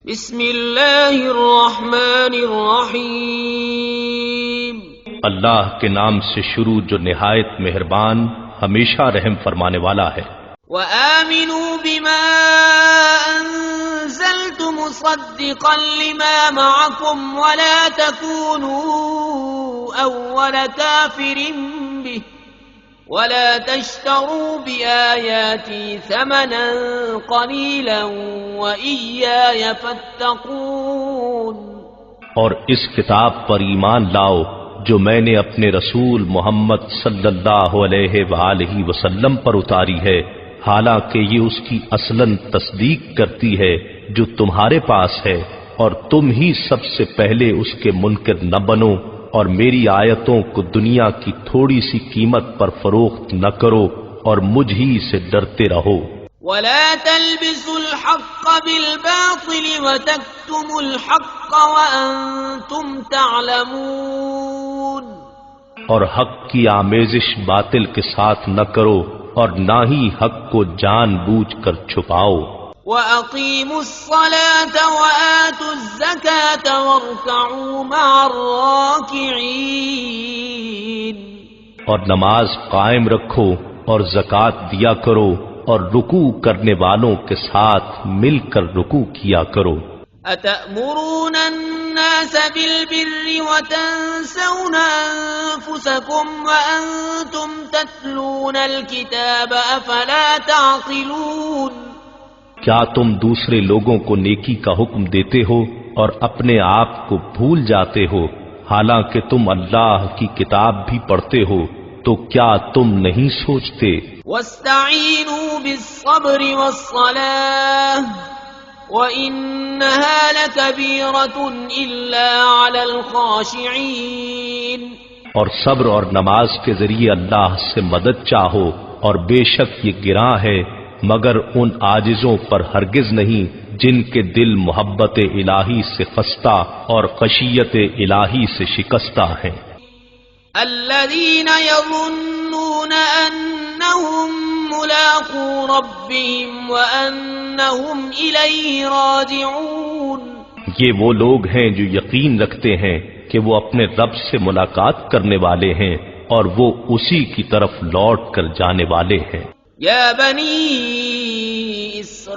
بسم اللہ الرحمن الرحیم، اللہ کے نام سے شروع جو نہایت مہربان ہمیشہ رحم فرمانے والا ہے۔ وآمنوا بما انزلت مصدقا لما معكم ولا تكونوا اول كافر به ولا تشتروا بآياتي ثمنا قليلا وإياي فاتقون۔ اور اس کتاب پر ایمان لاؤ جو میں نے اپنے رسول محمد صلی اللہ علیہ وآلہ وسلم پر اتاری ہے، حالانکہ یہ اس کی اصلاً تصدیق کرتی ہے جو تمہارے پاس ہے، اور تم ہی سب سے پہلے اس کے منکر نہ بنو، اور میری آیتوں کو دنیا کی تھوڑی سی قیمت پر فروخت نہ کرو، اور مجھ ہی سے ڈرتے رہو۔ ولا تلبسوا الحق بالباطل وتكتموا الحق وأنتم تعلمون۔ اور حق کی آمیزش باطل کے ساتھ نہ کرو، اور نہ ہی حق کو جان بوجھ کر چھپاؤ۔ وَأَقِيمُوا الصَّلَاةَ وَآتُوا الزَّكَاةَ وَارْكَعُوا مَعَ الرَّاكِعِينَ۔ اور نماز قائم رکھو اور زکوٰۃ دیا کرو، اور رکوع کرنے والوں کے ساتھ مل کر رکوع کیا کرو۔ أَتَأْمُرُونَ النَّاسَ بِالْبِرِّ وَتَنْسَوْنَ أَنفُسَكُمْ وَأَنْتُمْ تَتْلُونَ الْكِتَابَ أَفَلَا تَعْقِلُونَ۔ کیا تم دوسرے لوگوں کو نیکی کا حکم دیتے ہو اور اپنے آپ کو بھول جاتے ہو، حالانکہ تم اللہ کی کتاب بھی پڑھتے ہو، تو کیا تم نہیں سوچتے؟ وَاسْتَعِينُوا بِالصَّبْرِ وَالصَّلَاةِ وَإِنَّهَا لَكَبِيرَةٌ إِلَّا عَلَى الْخَاشِعِينَ۔ اور صبر اور نماز کے ذریعے اللہ سے مدد چاہو، اور بے شک یہ گراں ہے مگر ان عاجزوں پر ہرگز نہیں جن کے دل محبت الہی سے خستہ اور خشیت الہی سے شکستہ ہیں۔ الذين يظنون أنهم ملاقو ربهم وأنهم إليه راجعون۔ یہ وہ لوگ ہیں جو یقین رکھتے ہیں کہ وہ اپنے رب سے ملاقات کرنے والے ہیں اور وہ اسی کی طرف لوٹ کر جانے والے ہیں۔ یا بنی اسرائیل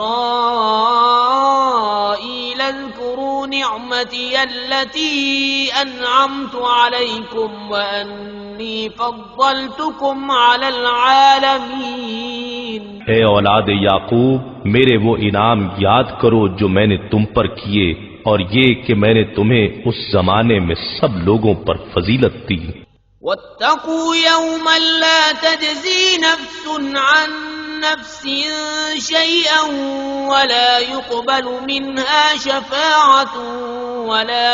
اذکروا نعمتی التي انعمت علیکم وانی فضلتکم علی العالمین۔ اے اولاد یعقوب، میرے وہ انعام یاد کرو جو میں نے تم پر کیے، اور یہ کہ میں نے تمہیں اس زمانے میں سب لوگوں پر فضیلت دی۔ واتقوا يوما لا تجزي نفس عن نفس شيئا ولا يقبل منها شفاعة ولا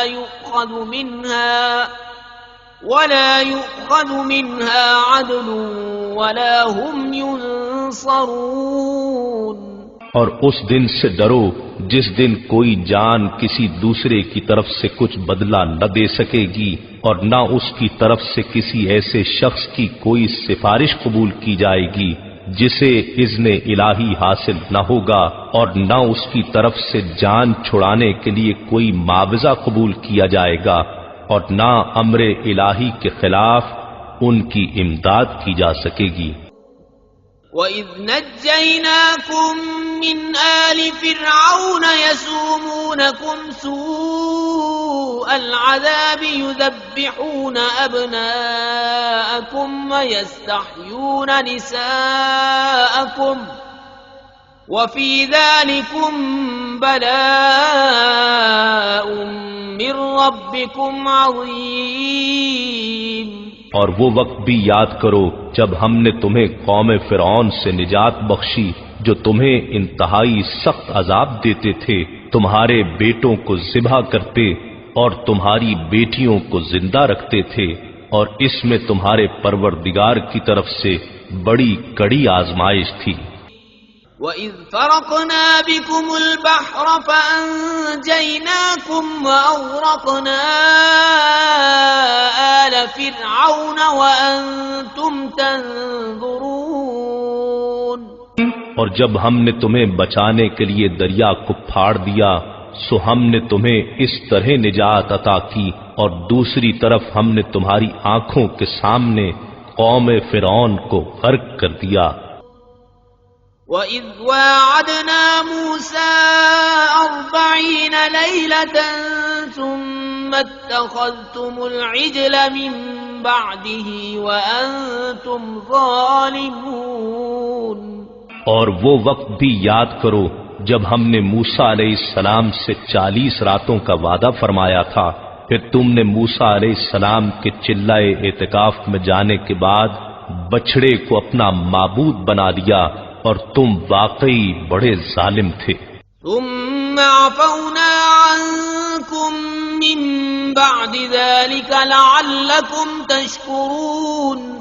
يؤخذ منها عدل ولا هم ينصرون۔ اور اس دن سے ڈرو جس دن کوئی جان کسی دوسرے کی طرف سے کچھ بدلہ نہ دے سکے گی، اور نہ اس کی طرف سے کسی ایسے شخص کی کوئی سفارش قبول کی جائے گی جسے اذن الہی حاصل نہ ہوگا، اور نہ اس کی طرف سے جان چھڑانے کے لیے کوئی معاوضہ قبول کیا جائے گا، اور نہ امر الہی کے خلاف ان کی امداد کی جا سکے گی۔ وَإِذْ نَجَّيْنَاكُمْ مِنْ آلِ فِرْعَوْنَ يَسُومُونَكُمْ سُوءَ الْعَذَابِ يُذَبِّحُونَ أَبْنَاءَكُمْ وَيَسْتَحْيُونَ نِسَاءَكُمْ وَفِي ذَلِكُمْ بَلَاءٌ مِّن رَّبِّكُمْ عَظِيمٌ۔ اور وہ وقت بھی یاد کرو جب ہم نے تمہیں قوم فرعون سے نجات بخشی جو تمہیں انتہائی سخت عذاب دیتے تھے، تمہارے بیٹوں کو ذبح کرتے اور تمہاری بیٹیوں کو زندہ رکھتے تھے، اور اس میں تمہارے پروردگار کی طرف سے بڑی کڑی آزمائش تھی۔ وَإِذْ فَرَقْنَا بِكُمُ الْبَحْرَ فَأَنْجَيْنَاكُمْ وَأَغْرَقْنَا آلَ فِرْعَوْنَ وَأَنْتُمْ تَنْظُرُونَ۔ اور جب ہم نے تمہیں بچانے کے لیے دریا کو پھاڑ دیا سو ہم نے تمہیں اس طرح نجات عطا کی اور دوسری طرف ہم نے تمہاری آنکھوں کے سامنے قوم فرعون کو غرق کر دیا۔ وَإِذْ وَاعَدْنَا مُوسَىٰ 40 لَيْلَةً ثُمَّ اتَّخَذْتُمُ الْعِجْلَ مِن بَعْدِهِ وَأَنتُمْ ظَالِمُونَ۔ اور وہ وقت بھی یاد کرو جب ہم نے موسیٰ علیہ السلام سے 40 راتوں کا وعدہ فرمایا تھا، پھر تم نے موسیٰ علیہ السلام کے چلائے اعتکاف میں جانے کے بعد بچڑے کو اپنا معبود بنا دیا اور تم واقعی بڑے ظالم تھے۔ ثم عفونا عنكم من بعد ذلك لعلكم تشكرون۔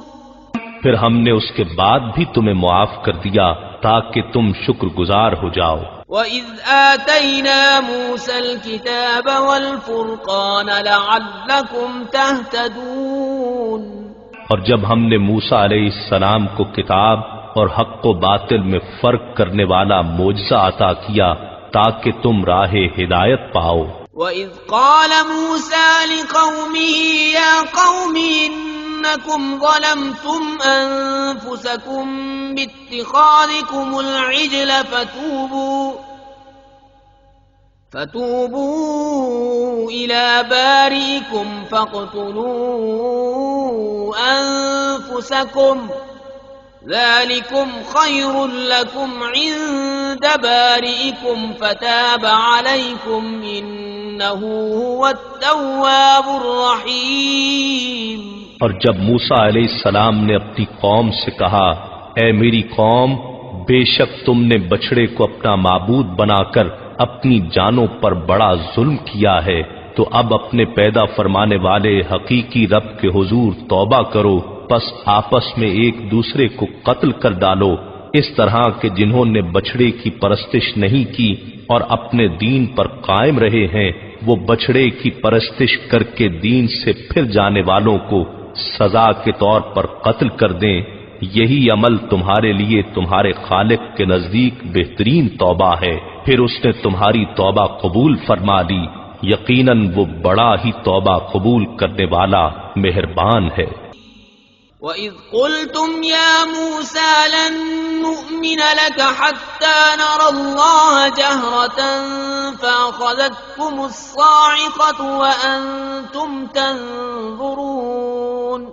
پھر ہم نے اس کے بعد بھی تمہیں معاف کر دیا تاکہ تم شکر گزار ہو جاؤ۔ وَإِذْ آتَيْنَا مُوسَى الْكِتَابَ وَالْفُرْقَانَ لَعَلَّكُمْ تَهْتَدُونَ۔ اور جب ہم نے موسیٰ علیہ السلام کو کتاب اور حق و باطل میں فرق کرنے والا معجزہ عطا کیا تاکہ تم راہ ہدایت پاؤ۔ وَإِذْ قَالَ مُوسَى لِقَوْمِهِ يَا قَوْمِ إِنَّكُمْ ظَلَمْتُمْ أَنفُسَكُمْ بِاتِّخَاذِكُمُ الْعِجْلَ فَتُوبُوا إِلَى بَارِئِكُمْ فَاقْتُلُوا أَنفُسَكُمْ ذَلِكُمْ خَيْرٌ لَكُمْ عِندَ بَارِئِكُمْ فَتَابَ عَلَيْكُمْ إِنَّهُ هُوَ التَّوَّابُ الرَّحِيمُ۔ اور جب موسیٰ علیہ السلام نے اپنی قوم سے کہا، اے میری قوم، بے شک تم نے بچڑے کو اپنا معبود بنا کر اپنی جانوں پر بڑا ظلم کیا ہے، تو اب اپنے پیدا فرمانے والے حقیقی رب کے حضور توبہ کرو، پس آپس میں ایک دوسرے کو قتل کر ڈالو، اس طرح کہ جنہوں نے بچڑے کی پرستش نہیں کی اور اپنے دین پر قائم رہے ہیں، وہ بچڑے کی پرستش کر کے دین سے پھر جانے والوں کو سزا کے طور پر قتل کر دیں۔ یہی عمل تمہارے لیے تمہارے خالق کے نزدیک بہترین توبہ ہے، پھر اس نے تمہاری توبہ قبول فرما لی، یقیناً وہ بڑا ہی توبہ قبول کرنے والا مہربان ہے۔ وَإِذْ قُلْتُمْ يَا مُوسَى لَن نُّؤْمِنَ لَكَ حَتَّى نَرَى اللَّهَ جَهْرَةً فَأَخَذَتْكُمُ الصَّاعِقَةُ وَأَنتُمْ تَنظُرُونَ۔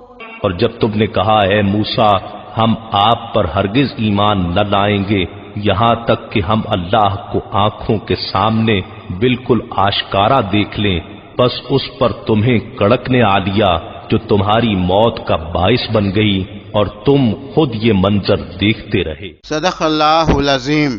اور جب تم نے کہا، اے موسیٰ، ہم آپ پر ہرگز ایمان نہ لائیں گے یہاں تک کہ ہم اللہ کو آنکھوں کے سامنے بالکل آشکارا دیکھ لیں، بس اس پر تمہیں کڑکنے آ لیا جو تمہاری موت کا باعث بن گئی اور تم خود یہ منظر دیکھتے رہے۔ صدق اللہ العظیم۔